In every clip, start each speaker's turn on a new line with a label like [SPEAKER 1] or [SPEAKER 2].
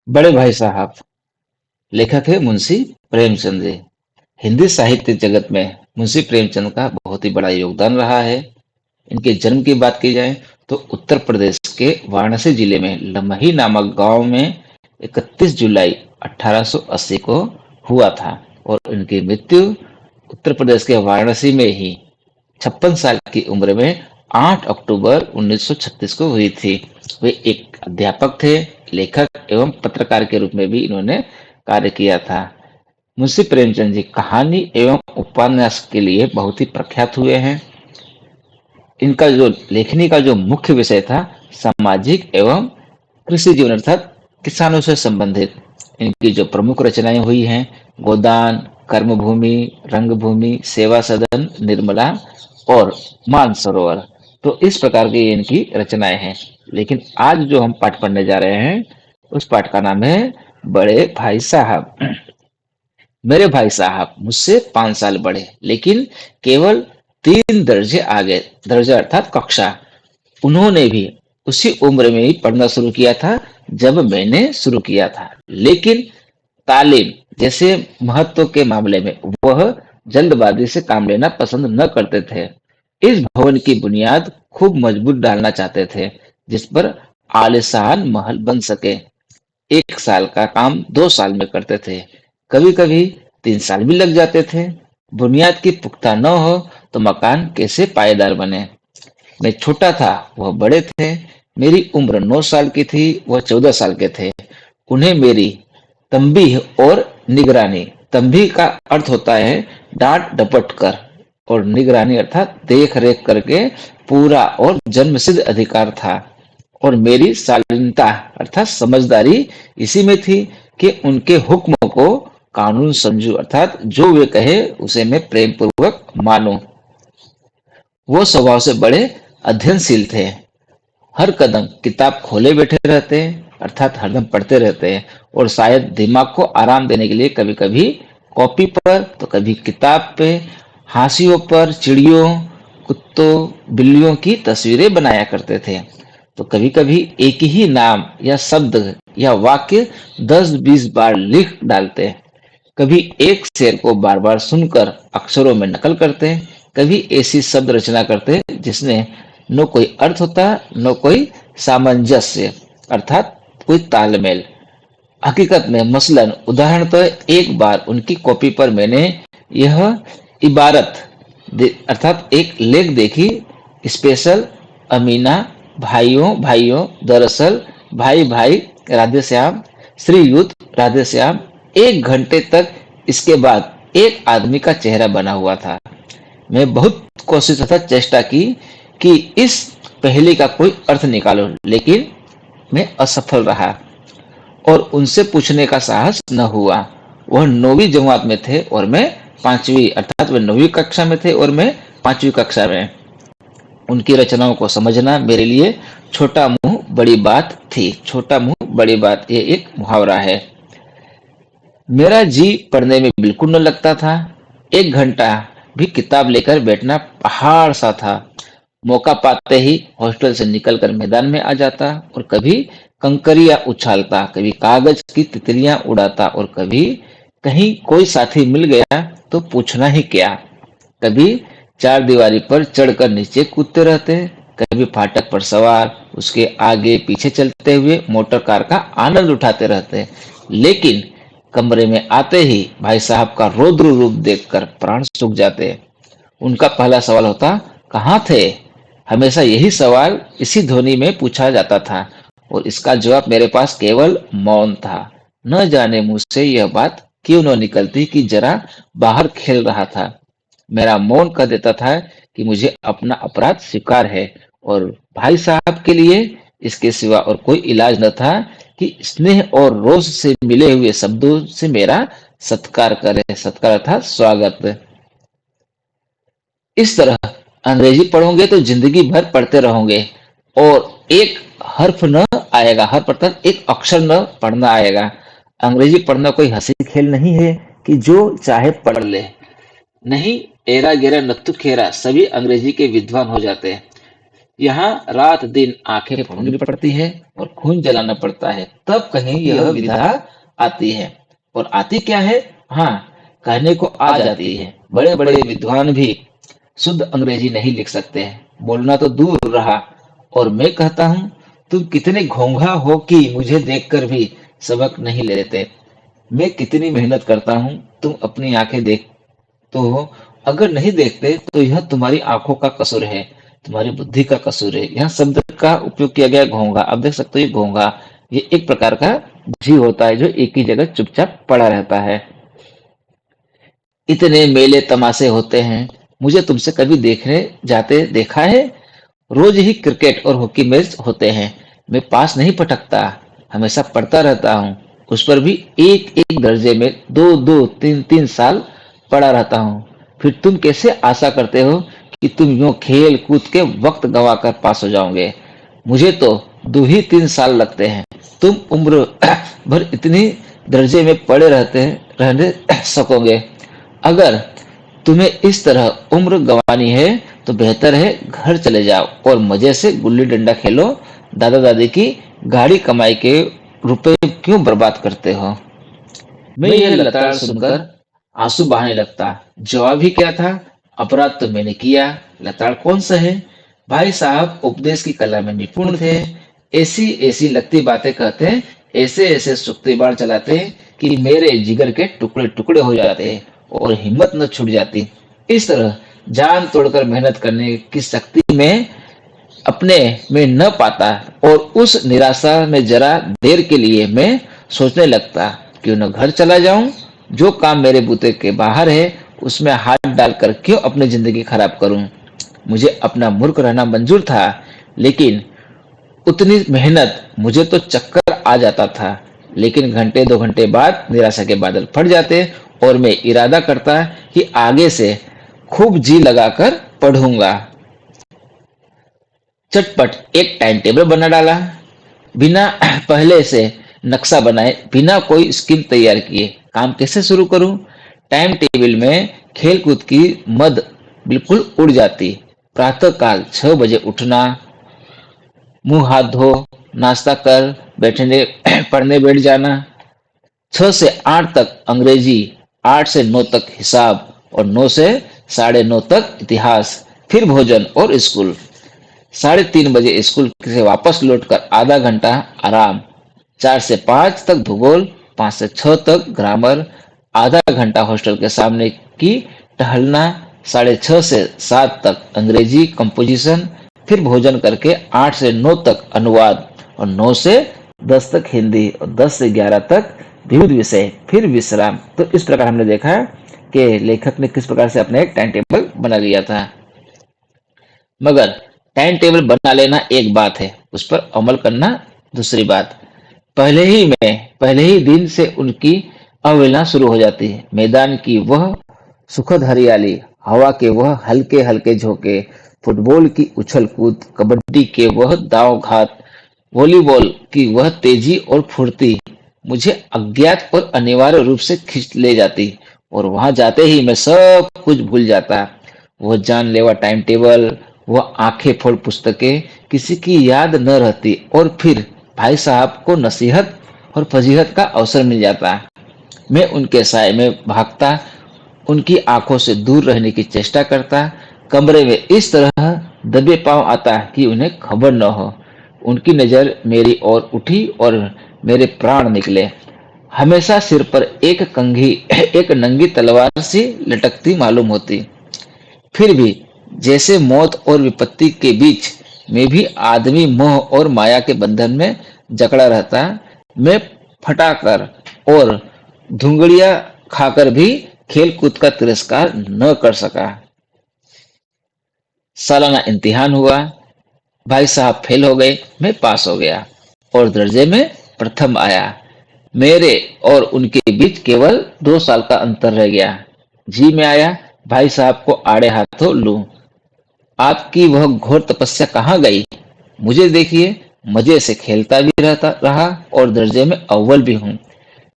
[SPEAKER 1] बड़े भाई साहब लेखक है मुंशी प्रेमचंद जी। हिंदी साहित्य जगत में मुंशी प्रेमचंद का बहुत ही बड़ा योगदान रहा है। इनके जन्म की बात की जाए तो उत्तर प्रदेश के वाराणसी जिले में लमही नामक गांव में 31 जुलाई 1880 को हुआ था और इनकी मृत्यु उत्तर प्रदेश के वाराणसी में ही 56 साल की उम्र में 8 अक्टूबर 1936 को हुई थी। वे एक अध्यापक थे, लेखक एवं पत्रकार के रूप में भी इन्होंने कार्य किया था। मुंशी प्रेमचंद जी कहानी एवं उपन्यास के लिए बहुत ही प्रख्यात हुए हैं। इनका जो लेखनी का जो मुख्य विषय था, सामाजिक एवं कृषि जीवन अर्थात किसानों से संबंधित। इनकी जो प्रमुख रचनाएं हुई हैं, गोदान, कर्मभूमि, रंगभूमि, सेवा सदन, निर्मला और मानसरोवर। तो इस प्रकार की इनकी रचनाएं हैं। लेकिन आज जो हम पाठ पढ़ने जा रहे हैं, उस पाठ का नाम है बड़े भाई साहब। मेरे भाई साहब मुझसे 5 साल बड़े, लेकिन केवल 3 दर्जे आगे। दर्जा अर्थात कक्षा। उन्होंने भी उसी उम्र में ही पढ़ना शुरू किया था जब मैंने शुरू किया था, लेकिन तालीम जैसे महत्व के मामले में वह जल्दबाजी से काम लेना पसंद न करते थे। इस भवन की बुनियाद खूब मजबूत डालना चाहते थे, जिस पर आलीशान महल बन सके। 1 साल का काम 2 साल में करते थे, कभी कभी 3 साल भी लग जाते थे। बुनियाद की पुख्ता न हो तो मकान कैसे पायेदार बने। मैं छोटा था, वह बड़े थे। मेरी उम्र 9 साल की थी, वह 14 साल के थे। उन्हें मेरी तंबीह और निगरानी। तंबीह का अर्थ होता है डांट डपट कर, और निगरानी अर्थात देख रेख करके पूरा और जन्मसिद्ध अधिकार था। और मेरी शालीनता अर्थात समझदारी इसी में थी कि उनके हुक्म को कानून समझूं, अर्थात जो वे कहे उसे मैं प्रेम पूर्वक मानूं। वो स्वभाव से बड़े अध्ययनशील थे। हर कदम किताब खोले बैठे रहते हैं, अर्थात हरदम पढ़ते रहते हैं। और शायद दिमाग को आराम देने के लिए कभी कभी कॉपी पर तो कभी किताब पे हाशियों पर चिड़ियों, कुत्तों, बिल्लियों की तस्वीरें बनाया करते थे। तो कभी कभी एक ही नाम या शब्द या वाक्य 10-20 बार लिख डालते। कभी एक शेर को बार बार सुनकर अक्षरों में नकल करते हैं। कभी ऐसी शब्द रचना करते जिसने न कोई अर्थ होता, न कोई सामंजस्य अर्थात कोई तालमेल। हकीकत में मसलन उदाहरण तो एक बार उनकी कॉपी पर मैंने यह इबारत अर्थात एक लेख देखी। स्पेशल अमीना, भाइयों भाइयों, दरअसल भाई भाई, राधेश्याम, श्रीयुत राधेश्याम। 1 घंटे तक इसके बाद एक आदमी का चेहरा बना हुआ था। मैं बहुत कोशिश तथा चेष्टा की कि इस पहेली का कोई अर्थ निकालूं, लेकिन मैं असफल रहा और उनसे पूछने का साहस न हुआ। वह 9वीं जमात में थे और मैं 5वीं, अर्थात वे 9वीं कक्षा में थे और मैं 5वीं कक्षा में। उनकी रचनाओं को समझना मेरे लिए छोटा मुंह बड़ी बात थी। छोटा मुंह बड़ी बात, ये एक मुहावरा है। मेरा जी पढ़ने में बिल्कुल न लगता था। 1 घंटा भी किताब लेकर बैठना पहाड़ सा था। मौका पाते ही हॉस्टल से निकलकर मैदान में आ जाता और कभी कंकरियां उछालता, कभी कागज की तितलियां उड़ाता और कभी कहीं कोई साथी मिल गया तो पूछना ही क्या। कभी चार दीवारी पर चढ़कर नीचे कूदते रहते, कभी फाटक पर सवार उसके आगे पीछे चलते हुए मोटर कार का आनंद उठाते रहते। लेकिन कमरे में आते ही भाई साहब का रौद्र रूप देखकर प्राण सूख जाते। उनका पहला सवाल होता, कहाँ थे? हमेशा यही सवाल इसी ध्वनि में पूछा जाता था और इसका जवाब मेरे पास केवल मौन था। न जाने मुझसे यह बात क्यों न निकलती कि जरा बाहर खेल रहा था। मेरा मौन कह देता था कि मुझे अपना अपराध स्वीकार है और भाई साहब के लिए इसके सिवा और कोई इलाज न था कि स्नेह और रोष से मिले हुए शब्दों से मेरा सत्कार करे। सत्कार था स्वागत। इस तरह अंग्रेजी पढ़ोगे तो जिंदगी भर पढ़ते रहोगे और एक हर्फ न आएगा, हर पढ़ता एक अक्षर न पढ़ना आएगा। अंग्रेजी पढ़ना कोई हंसी खेल नहीं है कि जो चाहे पढ़ ले। नहीं, एरा गेरा नत्थु खेरा सभी अंग्रेजी के विद्वान हो जाते हैं। यहाँ रात दिन आंखें फोड़नी पड़ती है और खून जलाना पड़ता है, तब कहीं यह विधा आती है। और आती क्या है? हाँ, कहने को आ जाती है। बड़े बड़े विद्वान भी शुद्ध अंग्रेजी नहीं लिख सकते हैं, बोलना तो दूर रहा। और मैं कहता हूँ, तुम कितने घोंघा हो कि मुझे देखकर भी सबक नहीं लेते। मैं कितनी मेहनत करता हूँ, तुम अपनी आंखें देख तो अगर नहीं देखते तो यह तुम्हारी आंखों का कसूर है, तुम्हारी बुद्धि का कसूर है। यहाँ शब्द का उपयोग किया गया है घोंघा। आप देख सकते हो ये घोंघा, ये एक प्रकार का जीव होता है जो एक ही जगह चुपचाप पड़ा रहता है। इतने मेले तमाशे होते हैं, मुझे तुमसे कभी देखने जाते देखा है? रोज ही क्रिकेट और हॉकी मैच होते हैं। मैं पास नहीं पटकता, हमेशा पढ़ता रहता हूँ। उस पर भी एक एक दर्जे में दो दो तीन तीन साल पढ़ा रहता हूँ। फिर तुम कैसे आशा करते हो कि तुम यूं खेल कूद के वक्त गंवाकर पास हो जाओगे? मुझे तो 2 ही 3 साल लगते हैं। तुम उम्र भर इतनी दर्जे में पड़े रहने सकोगे? अगर तुम्हें इस तरह उम्र गंवानी है तो बेहतर है घर चले जाओ और मजे से गुल्ली डंडा खेलो। दादा दादी की गाड़ी कमाई के रुपए क्यों बर्बाद करते हो? मैं यह लताड़ सुनकर आंसू बहाने लगता। जवाब ही क्या था? अपराध तो मैंने किया, लताड़ कौन सा है? भाई साहब उपदेश की कला में निपुण थे। ऐसी ऐसी लगती बातें कहते, ऐसे ऐसे सुक्ति बाण चलाते कि मेरे जिगर के टुकड़े टुकड़े हो जाते और हिम्मत न छूट जाती। इस तरह जान तोड़कर मेहनत करने की शक्ति में अपने में न पाता और उस निराशा में जरा देर के लिए मैं सोचने लगता, क्यों न घर चला जाऊं। जो काम मेरे बूते के बाहर है उसमें हाथ डालकर क्यों अपनी जिंदगी खराब करूं। मुझे अपना मूर्ख रहना मंजूर था, लेकिन उतनी मेहनत, मुझे तो चक्कर आ जाता था। लेकिन घंटे 2 घंटे बाद निराशा के बादल फट जाते और मैं इरादा करता कि आगे से खूब जी लगाकर पढ़ूंगा। चटपट एक टाइम टेबल बना डाला, बिना पहले से नक्शा बनाए, बिना कोई स्कीम तैयार किए। काम कैसे शुरू करूं? टाइम टेबल में खेल कूद की मद बिल्कुल उड़ जाती। प्रातः काल 6 बजे उठना, मुंह हाथ धो, नाश्ता कर बैठने पढ़ने बैठ जाना। 6 से 8 तक अंग्रेजी, 8 से 9 तक हिसाब और 9 से 9:30 तक इतिहास, फिर भोजन और स्कूल। 3:30 बजे स्कूल से वापस लौटकर आधा घंटा आराम। 4 से 5 तक भूगोल, 5 से 6 तक ग्रामर, आधा घंटा हॉस्टल के सामने की टहलना। 6:30 से 7 तक अंग्रेजी कंपोजिशन, फिर भोजन करके 8 से 9 तक अनुवाद और 9 से 10 तक हिंदी और 10 से 11 तक विविध विषय, फिर विश्राम। तो इस प्रकार हमने देखा कि लेखक ने किस प्रकार से अपना एक टाइम टेबल बना लिया था। मगर टाइम टेबल बना लेना एक बात है, उस पर अमल करना दूसरी बात। पहले ही दिन से उनकी अवहेलना शुरू हो जाती है। मैदान की वह सुखद हरियाली, हवा के वह हल्के हल्के झोंके, फुटबॉल की उछल कूद, कबड्डी के वह दांव घात, वॉलीबॉल की वह तेजी और फुर्ती मुझे अज्ञात और अनिवार्य रूप से खींच ले जाती। और वहां जाते ही मैं सब कुछ भूल जाता। वह जानलेवा टाइम टेबल, वह आंखें फोड़ पुस्तकें, किसी की याद न रहती। और फिर भाई साहब को नसीहत और फजीहत का अवसर मिल जाता। मैं उनके साय में भागता, उनकी आंखों से दूर रहने की चेष्टा करता, कमरे में इस तरह दबे पांव आता कि उन्हें खबर न हो। उनकी नजर मेरी ओर उठी और मेरे प्राण निकले। हमेशा सिर पर एक नंगी तलवार सी लटकती मालूम होती। फिर भी जैसे मौत और विपत्ति के बीच में भी आदमी मोह और माया के बंधन में जकड़ा रहता। मैं फटाकर और धुंगड़िया खाकर भी खेल कूद का तिरस्कार न कर सका। सालाना इम्तिहान हुआ, भाई साहब फेल हो गए, मैं पास हो गया और दर्जे में प्रथम आया। मेरे और उनके बीच केवल 2 साल का अंतर रह गया। जी मैं आया भाई साहब को आड़े हाथों लूं। आपकी वह घोर तपस्या कहाँ गई? मुझे देखिए, मजे से खेलता भी रहता रहा और दर्जे में अव्वल भी हूँ।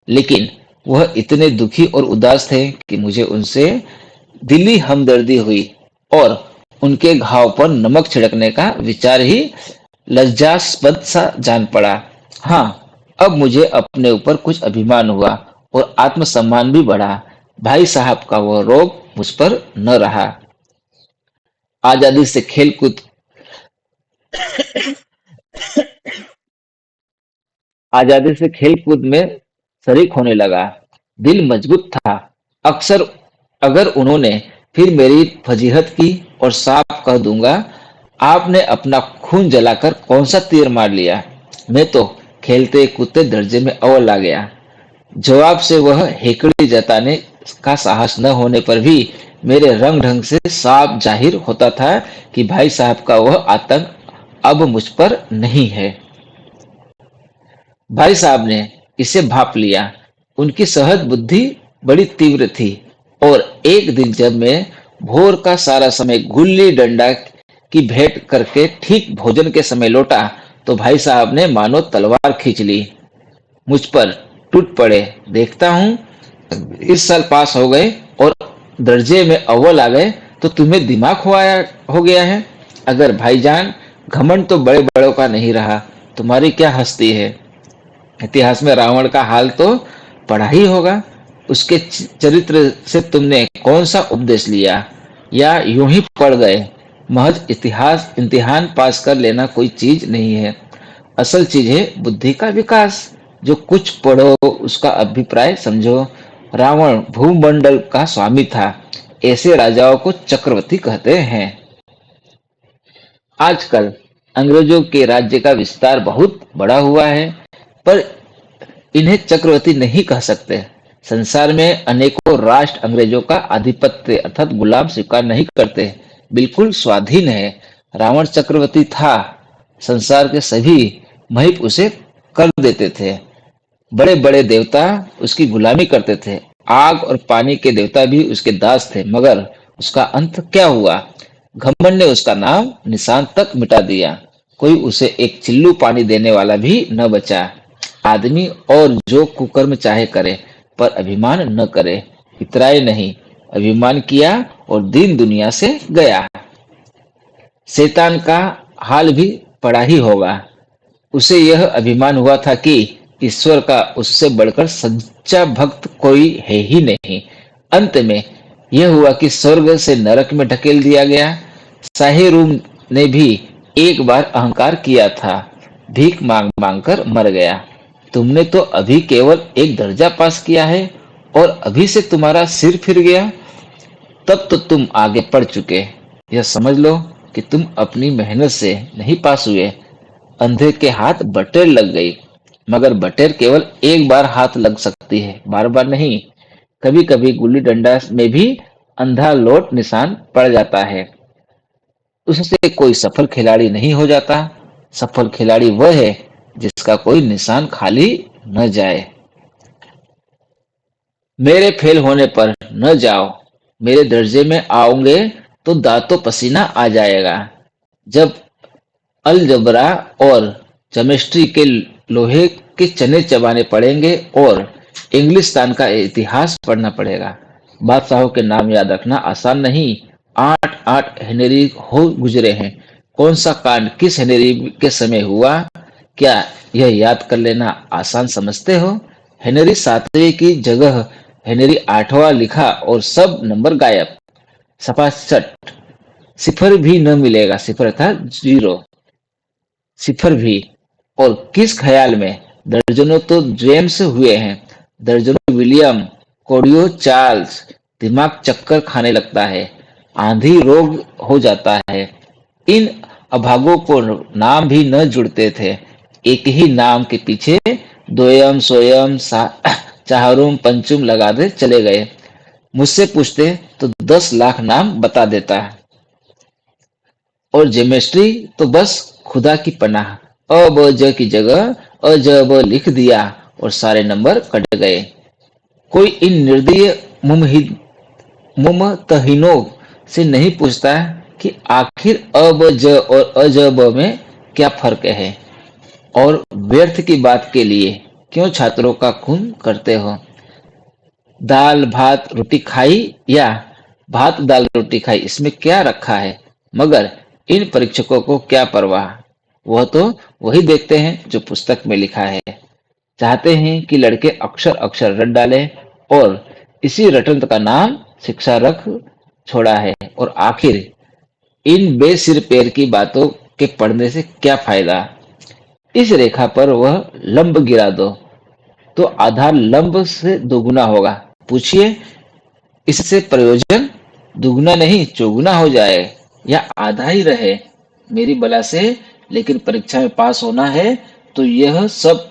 [SPEAKER 1] लेकिन वह इतने दुखी और उदास थे कि मुझे उनसे दिली हमदर्दी हुई और उनके घाव पर नमक छिड़कने का विचार ही लज्जास्पद सा जान पड़ा। हाँ, अब मुझे अपने ऊपर कुछ अभिमान हुआ और आत्मसम्मान भी बढ़ा। भाई साहब का वह रोग मुझ पर न रहा। आजादी से खेलकूद आजादी से खेल-कूद में शरीक होने लगा। दिल मजबूत था। अक्सर अगर उन्होंने फिर मेरी फजीहत की और साफ कह दूंगा, आपने अपना खून जलाकर कौन सा तीर मार लिया। मैं तो खेलते कूदते दर्जे में अव्वल आ गया। जवाब से वह हेकड़ी जताने का साहस न होने पर भी मेरे रंग ढंग से साफ जाहिर होता था कि भाई साहब का वह आतंक अब मुझ पर नहीं है। भाई साहब ने इसे भांप लिया। उनकी सहज बुद्धि बड़ी तीव्र थी और एक दिन जब मैं भोर का सारा समय गुल्ली डंडा की भेंट करके ठीक भोजन के समय लौटा, तो भाई साहब ने मानो तलवार खींच ली। मुझ पर टूट पड़े। देखता हूँ इस साल पास हो गए और दर्जे में अव्वल आ गए, तो तुम्हें दिमाग हो गया है। अगर भाईजान, घमंड तो बड़े बड़ों का नहीं रहा, तुम्हारी क्या हस्ती है। इतिहास में रावण का हाल तो पढ़ा ही होगा। उसके चरित्र से तुमने कौन सा उपदेश लिया, या यूं ही पढ़ गए। महज इतिहास इम्तिहान पास कर लेना कोई चीज नहीं है। असल चीज है बुद्धि का विकास। जो कुछ पढ़ो उसका अभिप्राय समझो। रावण भूमंडल का स्वामी था। ऐसे राजाओं को चक्रवर्ती कहते हैं। आजकल अंग्रेजों के राज्य का विस्तार बहुत बड़ा हुआ है, पर इन्हें चक्रवर्ती नहीं कह सकते। संसार में अनेकों राष्ट्र अंग्रेजों का आधिपत्य अर्थात गुलाम स्वीकार नहीं करते, बिल्कुल स्वाधीन है। रावण चक्रवर्ती था। संसार के सभी महिप उसे कर देते थे। बड़े बड़े देवता उसकी गुलामी करते थे। आग और पानी के देवता भी उसके दास थे, मगर उसका अंत क्या हुआ। घमंड ने उसका नाम निशान तक मिटा दिया। कोई उसे एक चिल्लू पानी देने वाला भी न बचा। आदमी और जो कुकर्म चाहे करे, पर अभिमान न करे। इतराए नहीं, अभिमान किया और दीन दुनिया से गया। शैतान का हाल भी पड़ा ही होगा। उसे यह अभिमान हुआ था कि ईश्वर का उससे बढ़कर सच्चा भक्त कोई है ही नहीं। अंत में यह हुआ कि स्वर्ग से नरक में ढकेल दिया गया। शाही रूम ने भी एक बार अहंकार किया था। भीख मांग मांग कर मर गया। तुमने तो अभी केवल एक दर्जा पास किया है और अभी से तुम्हारा सिर फिर गया। तब तो तुम आगे बढ़ चुके। यह समझ लो कि तुम अपनी मेहनत से नहीं पास हुए। अंधे के हाथ बटेर लग गई, मगर बटेर केवल एक बार हाथ लग सकती है, बार बार नहीं। कभी कभी गुल्ली डंडा में भी अंधा लोट निशान पड़ जाता है। उससे कोई सफल खिलाड़ी नहीं हो जाता। सफल खिलाड़ी वह है जिसका कोई निशान खाली न जाए। मेरे फेल होने पर न जाओ। मेरे दर्जे में आओगे तो दांतों पसीना आ जाएगा। जब अलजबरा और केमिस्ट्री के लोहे के चने चबाने पड़ेंगे और इंग्लिस्तान का इतिहास पढ़ना पड़ेगा। बादशाहों के नाम याद रखना आसान नहीं। 8 हेनरी हो गुजरे हैं। कौन सा कांड किस हेनरी के समय हुआ, क्या यह याद कर लेना आसान समझते हो। हेनरी 7वें की जगह हेनरी 8वां लिखा और सब नंबर गायब। सपासट सिफर भी न मिलेगा। सिफर था जीरो। सिफर भी। और किस ख्याल में। दर्जनों तो जेम्स हुए हैं। दर्जनों विलियम। कोडियो चार्ल्स। दिमाग चक्कर खाने लगता है। आंधी रोग हो जाता है। इन अभागों को नाम भी न जुड़ते थे। एक ही नाम के पीछे दोयम सोयम चाहरुम पंचुम लगा दे चले गए। मुझसे पूछते तो 10 लाख नाम बता देता है। और जेमेस्ट्री तो बस खुदा की पनाह। अ ब ज की जगह अ ज ब लिख दिया और सारे नंबर कट गए। कोई इन निर्दयी मुमतहिनों से नहीं पूछता कि आखिर अ ब ज और अ ज ब में क्या फर्क है, और व्यर्थ की बात के लिए क्यों छात्रों का खून करते हो। दाल भात रोटी खाई या भात दाल रोटी खाई, इसमें क्या रखा है। मगर इन परीक्षकों को क्या परवाह, वह तो वही देखते हैं जो पुस्तक में लिखा है। चाहते हैं कि लड़के अक्षर अक्षर रट डालें और इसी रटंत का नाम शिक्षा रख छोड़ा है। और आखिर इन बेसिर पैर की बातों के पढ़ने से क्या फायदा। इस रेखा पर वह लंब गिरा दो तो आधार लंब से दोगुना होगा। पूछिए, इससे प्रयोजन दुगना नहीं चौगुना हो जाए या आधा ही रहे मेरी बला से। लेकिन परीक्षा में पास होना है तो यह सब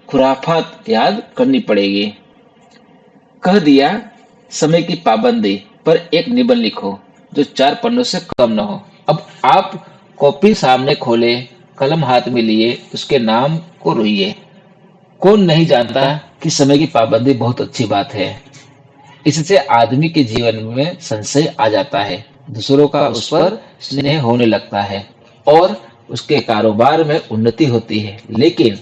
[SPEAKER 1] खुराफात याद करनी पड़ेगी। कह दिया समय की पाबंदी पर एक निबंध लिखो जो 4 पन्नों से कम न हो। अब आप कॉपी सामने खोले, कलम हाथ में लिए उसके नाम को रोइए। कौन नहीं जानता कि समय की पाबंदी बहुत अच्छी बात है। इससे आदमी के जीवन में संशय आ जाता है, दूसरों का उस पर स्नेह होने लगता है और उसके कारोबार में उन्नति होती है। लेकिन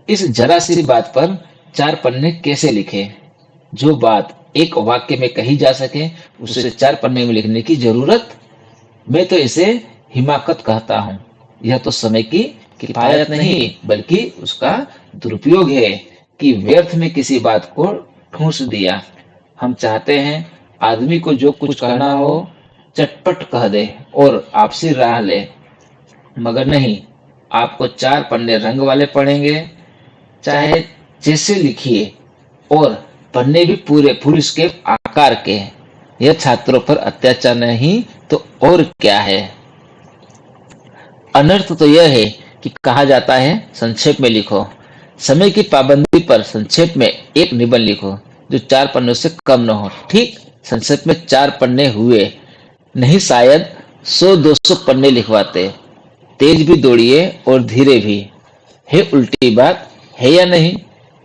[SPEAKER 1] इस जरा सी बात पर 4 पन्ने कैसे लिखे। जो बात एक वाक्य में कही जा सके उसे 4 पन्ने में लिखने की जरूरत। मैं तो इसे हिमाकत कहता हूँ। यह तो समय की किफायत नहीं बल्कि उसका दुरुपयोग है कि व्यर्थ में किसी बात को ठूंस दिया। हम चाहते हैं आदमी को जो कुछ कहना हो चटपट कह दे और आपसी राह ले, मगर नहीं, आपको 4 पन्ने रंग वाले पड़ेंगे, चाहे जैसे लिखिए, और पन्ने भी पूरे पुरुष के आकार के। यह छात्रों पर अत्याचार नहीं तो और क्या है। अनर्थ तो यह है कि कहा जाता है संक्षेप में लिखो। समय की पाबंदी पर संक्षेप में एक निबंध लिखो जो 4 पन्नों से कम न हो। ठीक संक्षेप में 4 पन्ने हुए नहीं, शायद 100-200 पन्ने लिखवाते। तेज भी दौड़िए और धीरे भी। है उल्टी बात है या नहीं।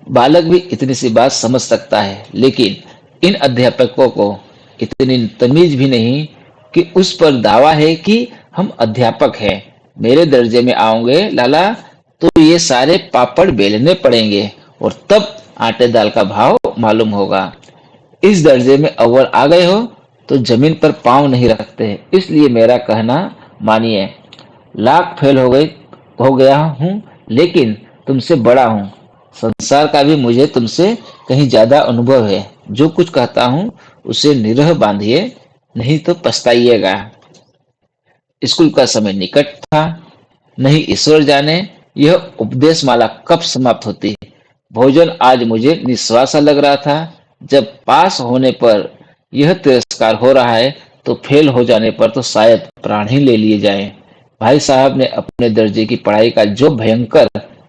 [SPEAKER 1] बालक भी इतनी सी बात समझ सकता है, लेकिन इन अध्यापकों को इतनी तमीज भी नहीं कि उस पर दावा है कि हम अध्यापक हैं। मेरे दर्जे में आओगे लाला तो ये सारे पापड़ बेलने पड़ेंगे और तब आटे दाल का भाव मालूम होगा। इस दर्जे में अव्वल आ गए हो तो जमीन पर पांव नहीं रखते। इसलिए मेरा कहना मानिए। लाख फेल हो गया हूँ लेकिन तुमसे बड़ा हूँ। संसार का भी मुझे तुमसे कहीं ज्यादा अनुभव है। जो कुछ कहता हूँ उसे निरह बांधिए, नहीं तो पछताइएगा। स्कूल का समय निकट था। नहीं ईश्वर जाने यह उपदेश माला कब समाप्त होती। भोजन आज मुझे निस्वासा लग रहा था। जब पास होने पर यह तिरस्कार हो रहा है तो फेल हो जाने पर तो शायद प्राण ही ले लिए जाएं। भाई साहब ने अपने दर्जे की पढ़ाई का जो भयंकर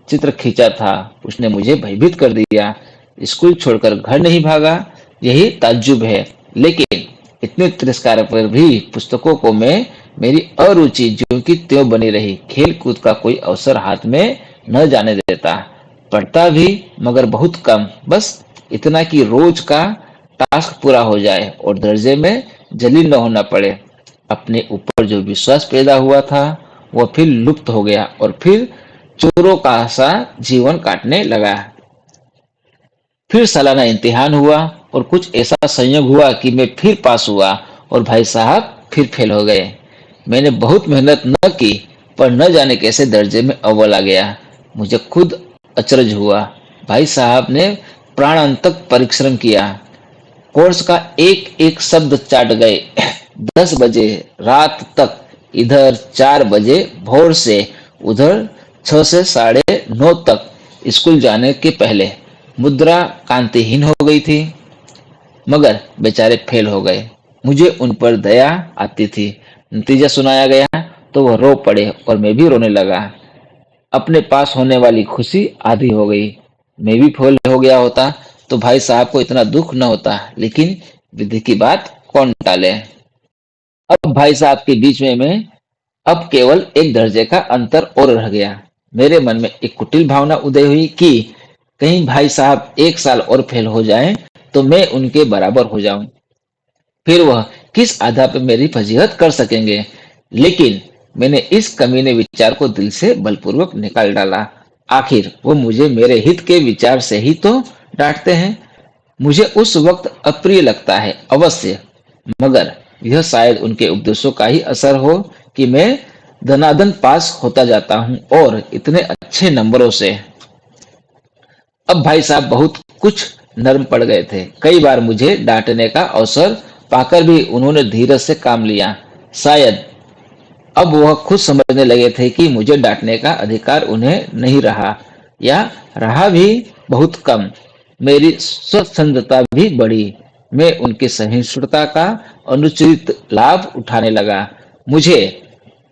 [SPEAKER 1] चित्र खींचा था उसने मुझे भयभीत कर दिया। स्कूल छोड़कर घर नहीं भागा, यही ताज्जुब है। लेकिन इतने तिरस्कार पर भी पुस्तकों को मैं मेरी अरुचि ज्यों की त्यों बनी रही। खेल कूद का कोई अवसर हाथ में न जाने देता। पढ़ता भी मगर बहुत कम, बस इतना कि रोज का टास्क पूरा हो जाए और दर्जे में जलील न होना पड़े। अपने ऊपर जो विश्वास पैदा हुआ था वह फिर लुप्त हो गया और फिर चोरों का सा जीवन काटने लगा। फिर सालाना इम्तिहान हुआ और कुछ ऐसा संयोग हुआ कि मैं फिर पास हुआ और भाई साहब फिर फेल हो गए। मैंने बहुत मेहनत न की पर न जाने कैसे दर्जे में अव्वल आ गया। मुझे खुद अचरज हुआ। भाई साहब ने प्राणांतक परिश्रम किया। कोर्स का एक एक शब्द चाट गए। 10 बजे रात तक इधर, 4 बजे भोर से उधर, 6 से 9:30 तक। स्कूल जाने के पहले मुद्रा कांतिहीन हो गई थी, मगर बेचारे फेल हो गए। मुझे उन पर दया आती थी। नतीजा सुनाया गया तो वह रो पड़े और मैं भी रोने लगा। अपने पास होने वाली खुशी आधी हो गई। मैं भी फेल हो गया होता तो भाई साहब को इतना दुख न होता, लेकिन विधि की बात कौन टाले। अब भाई साहब के बीच में मैं अब केवल एक दर्जे का अंतर और रह गया। मेरे मन में एक कुटिल भावना उदय हुई कि कहीं भाई साहब एक साल और फेल हो जाएं तो मैं उनके बराबर हो जाऊं। फिर वह किस आधार पर मेरी फजीहत कर सकेंगे। लेकिन मैंने इस कमीने विचार को दिल से बलपूर्वक निकाल डाला। आखिर वो मुझे मेरे हित के विचार से ही तो डांटते हैं। मुझे उस वक्त अप्रिय लगता है अवश्य, मगर यह शायद उनके उपदेशों का ही असर हो कि मैं दनादन पास होता जाता हूँ और इतने अच्छे नंबरों से। अब भाई साहब बहुत कुछ नर्म पड़ गए थे। कई बार मुझे डांटने का अवसर पाकर भी उन्होंने धीरज से काम लिया। शायद अब वह खुद समझने लगे थे कि मुझे डांटने का अधिकार उन्हें नहीं रहा, या रहा भी बहुत कम। मेरी स्वच्छंदता भी बढ़ी। मैं उनकी सहिष्णुता का अनुचित लाभ उठाने लगा। मुझे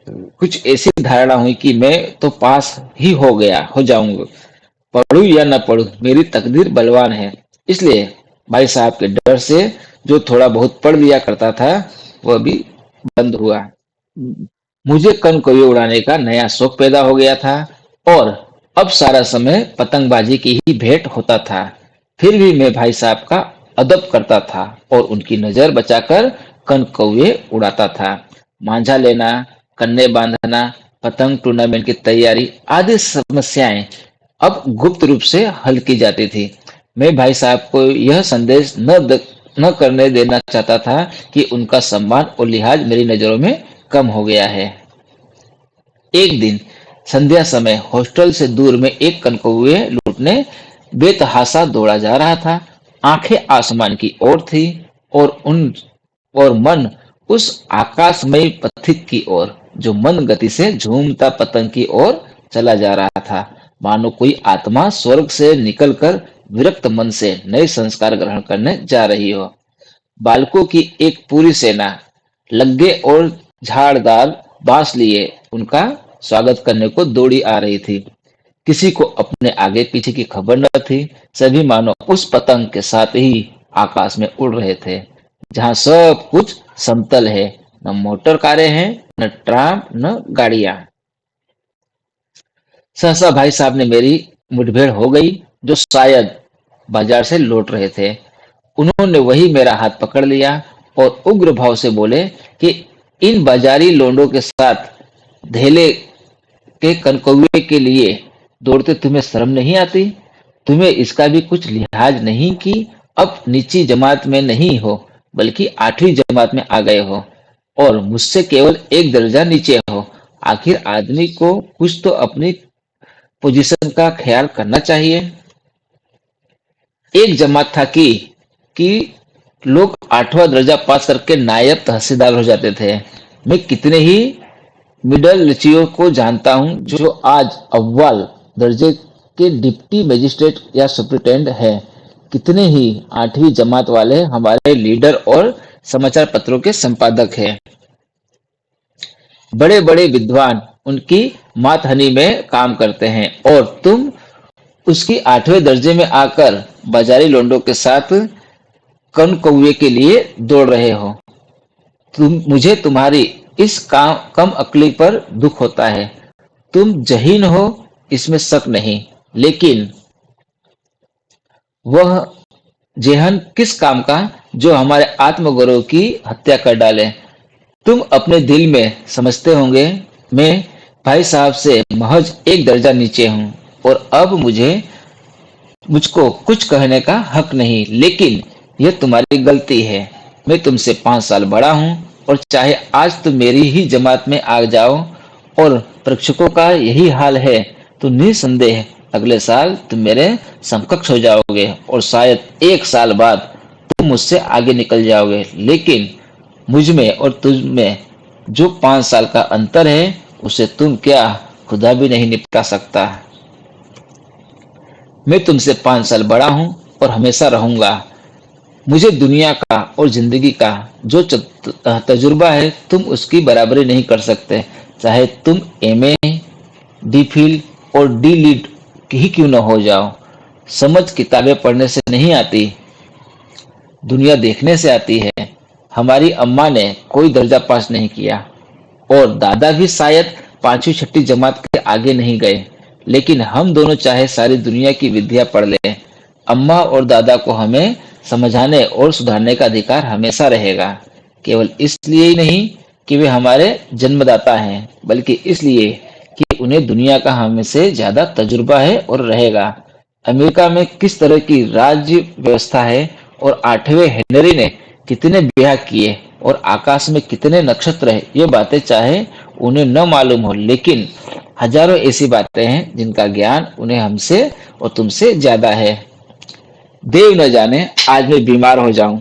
[SPEAKER 1] कुछ ऐसी धारणा हुई कि मैं तो पास ही हो जाऊंगा। पढ़ूं या न पढ़ूं, मेरी तकदीर बलवान है। इसलिए भाई साहब के डर से जो थोड़ा बहुत पढ़ लिया करता था, वह भी बंद हुआ। मुझे कन कौवे उड़ाने का नया शौक पैदा हो गया था और अब सारा समय पतंगबाजी की ही भेंट होता था। फिर भी मैं भाई साहब का अदब करता था और उनकी नजर बचाकर कन कौवे उड़ाता था। मांझा लेना, कन्ने बांधना, पतंग टूर्नामेंट की तैयारी आदि समस्याएं अब गुप्त रूप से हल की जाती थी। मैं भाई साहब को यह संदेश न करने देना चाहता था कि उनका सम्मान और लिहाज मेरी नजरों में कम हो गया है। एक दिन संध्या समय हॉस्टल से दूर में एक कनकौवे लूटने बेतहाशा दौड़ा जा रहा था। आंखें आसमान की ओर थी और मन उस आकाशमयी पथिक की ओर जो मंद गति से झूमता पतंग की ओर चला जा रहा था, मानो कोई आत्मा स्वर्ग से निकलकर विरक्त मन से नए संस्कार ग्रहण करने जा रही हो। बालकों की एक पूरी सेना लग्गे और झाड़दार बांस लिए उनका स्वागत करने को दौड़ी आ रही थी। किसी को अपने आगे पीछे की खबर न थी। सभी मानो उस पतंग के साथ ही आकाश में उड़ रहे थे, जहां सब कुछ समतल है। न मोटर कारें हैं, न ट्राम, न गाड़ियां। सहसा भाई साहब ने मेरी मुठभेड़ हो गई, जो शायद बाजार से लौट रहे थे। उन्होंने वही मेरा हाथ पकड़ लिया और उग्र भाव से बोले कि इन बाजारी लोंडों के साथ धेले के कनकौवे के लिए दौड़ते तुम्हें शर्म नहीं आती? तुम्हें इसका भी कुछ लिहाज नहीं कि अब नीची जमात में नहीं हो, बल्कि 8वीं जमात में आ गए हो और मुझसे केवल एक दर्जा नीचे हो। आखिर आदमी को कुछ तो अपनी पोजीशन का ख्याल करना चाहिए। एक जमात था कि लोग 8वां दर्जा पास करके नायब तहसीलदार हो जाते थे। मैं कितने ही मिडल लिचियों को जानता हूँ जो आज अव्वल दर्जे के डिप्टी मजिस्ट्रेट या सुप्रिटेंडेंट है। कितने ही 8वीं जमात वाले हमारे लीडर और समाचार पत्रों के संपादक हैं। बड़े बड़े विद्वान उनकी मातहनी में काम करते हैं और तुम उसकी 8वें दर्जे में आकर बाजारी लोंडों के साथ कन कौवे के लिए दौड़ रहे हो। मुझे तुम्हारी इस कम अक्ली पर दुख होता है। तुम जहीन हो, इसमें शक नहीं, लेकिन वह जेहन किस काम का जो हमारे आत्मगौरव की हत्या कर डाले। तुम अपने दिल में समझते होंगे मैं भाई साहब से महज एक दर्जा नीचे हूँ और अब मुझको कुछ कहने का हक नहीं, लेकिन यह तुम्हारी गलती है। मैं तुमसे 5 साल बड़ा हूँ और चाहे आज तुम मेरी ही जमात में आ जाओ और परीक्षकों का यही हाल है, तो निसंदेह अगले साल तुम मेरे समकक्ष हो जाओगे और शायद 1 साल बाद तुम मुझसे आगे निकल जाओगे। लेकिन मुझ में और तुझ में जो 5 साल का अंतर है, उसे तुम क्या खुदा भी नहीं निपटा सकता। मैं तुमसे 5 साल बड़ा हूं और हमेशा रहूंगा। मुझे दुनिया का और जिंदगी का जो तजुर्बा है, तुम उसकी बराबरी नहीं कर सकते, चाहे तुम एमए, डी फिल और डी लीड ही क्यों न हो जाओ। समझ किताबें पढ़ने से नहीं आती, दुनिया देखने से आती है। हमारी अम्मा ने कोई दर्जा पास नहीं किया और दादा भी शायद 5वीं 6वीं जमात के आगे नहीं गए, लेकिन हम दोनों चाहे सारी दुनिया की विद्या पढ़ लें, अम्मा और दादा को हमें समझाने और सुधारने का अधिकार हमेशा रहेगा। केवल इसलिए ही नहीं कि वे हमारे जन्मदाता हैं, बल्कि इसलिए कि उन्हें दुनिया का हमसे ज्यादा तजुर्बा है और रहेगा। अमेरिका में किस तरह की राज्य व्यवस्था है और 8वें हेनरी ने कितने ब्याह किए और आकाश में कितने नक्षत्र हैं, ये बातें चाहे उन्हें न मालूम हो, लेकिन हजारों ऐसी बातें हैं जिनका ज्ञान उन्हें हमसे और तुमसे ज्यादा है। देव न जाने आज मैं बीमार हो जाऊं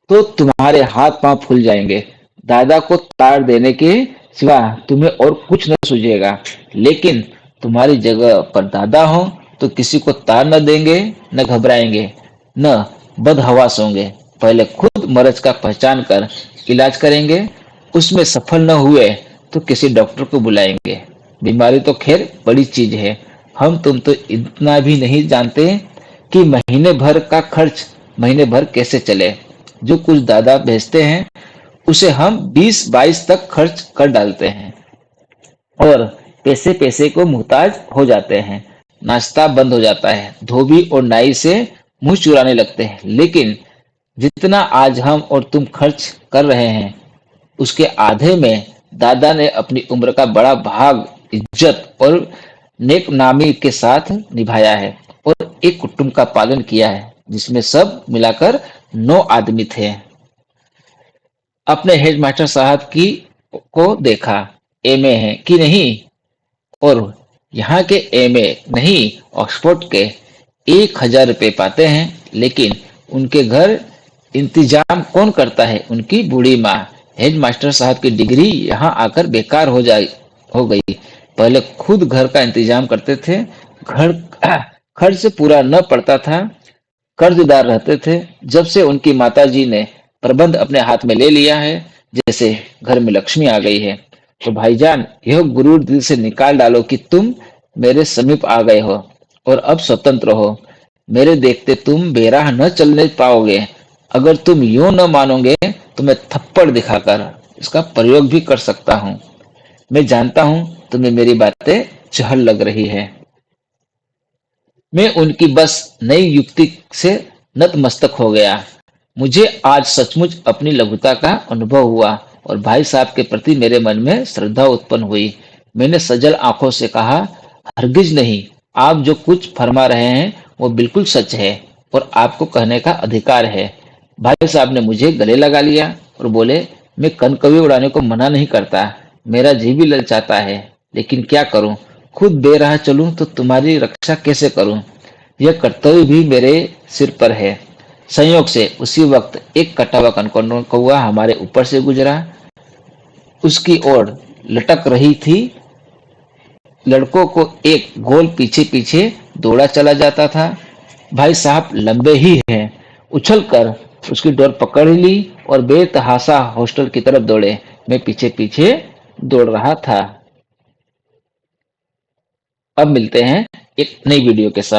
[SPEAKER 1] तो तुम्हारे हाथ पांव फूल जाएंगे। दादा को तार देने के सिवा तुम्हें और कुछ न सूझेगा, लेकिन तुम्हारी जगह पर दादा हो तो किसी को तार न देंगे, न घबराएंगे, न बदहवास होंगे। पहले खुद मर्ज का पहचान कर इलाज करेंगे, उसमें सफल न हुए तो किसी डॉक्टर को बुलाएंगे। बीमारी तो खैर बड़ी चीज है, हम तुम तो इतना भी नहीं जानते कि महीने भर का खर्च महीने भर कैसे चले। जो कुछ दादा भेजते हैं उसे हम 20-22 तक खर्च कर डालते हैं और पैसे पैसे को मुहताज हो जाते हैं। नाश्ता बंद हो जाता है, धोबी और नाई से मुंह चुराने लगते हैं। लेकिन जितना आज हम और तुम खर्च कर रहे हैं उसके आधे में दादा ने अपनी उम्र का बड़ा भाग इज्जत और नेकनामी के साथ निभाया है और एक कुटुंब का पालन किया है जिसमें सब मिलाकर 9 आदमी थे। अपने हेडमास्टर साहब की को देखा, एमए है कि नहीं, और यहाँ के एमए नहीं, ऑक्सफोर्ड के 1000 रुपये पाते हैं, लेकिन उनके घर इंतजाम कौन करता है? उनकी बूढ़ी माँ। हेडमास्टर साहब की डिग्री यहाँ आकर बेकार हो गई। पहले खुद घर का इंतजाम करते थे, घर खर्च पूरा न पड़ता था, कर्जदार रहते थे। जब से उनकी माताजी ने प्रबंध अपने हाथ में ले लिया है, जैसे घर में लक्ष्मी आ गई है। तो भाईजान, यह गुरूर दिल से निकाल डालो कि तुम मेरे समीप आ गए हो और अब स्वतंत्र हो। मेरे देखते तुम बेराह न चलने पाओगे। अगर तुम यूं न मानोगे तो मैं थप्पड़ दिखाकर इसका प्रयोग भी कर सकता हूँ। मैं जानता हूँ तुम्हें मेरी बातें चहल लग रही है। मैं उनकी बस नई युक्ति से नतमस्तक हो गया। मुझे आज सचमुच अपनी लघुता का अनुभव हुआ और भाई साहब के प्रति मेरे मन में श्रद्धा उत्पन्न हुई। मैंने सजल आंखों से कहा, हरगिज नहीं, आप जो कुछ फरमा रहे हैं वो बिल्कुल सच है और आपको कहने का अधिकार है। भाई साहब ने मुझे गले लगा लिया और बोले, मैं कनकवी उड़ाने को मना नहीं करता, मेरा जी भी ललचाता है, लेकिन क्या करूं, खुद बेराह चलूं तो तुम्हारी रक्षा कैसे करूं? यह कर्तव्य भी मेरे सिर पर है। संयोग से उसी वक्त एक कटा हुआ कौवा हमारे ऊपर से गुजरा। उसकी ओर लटक रही थी लड़कों को एक गोल पीछे पीछे दौड़ा चला जाता था। भाई साहब लंबे ही हैं, उछलकर उसकी डोर पकड़ ली और बेतहाशा हॉस्टल की तरफ दौड़े। मैं पीछे पीछे दौड़ रहा था। अब मिलते हैं एक नई वीडियो के साथ।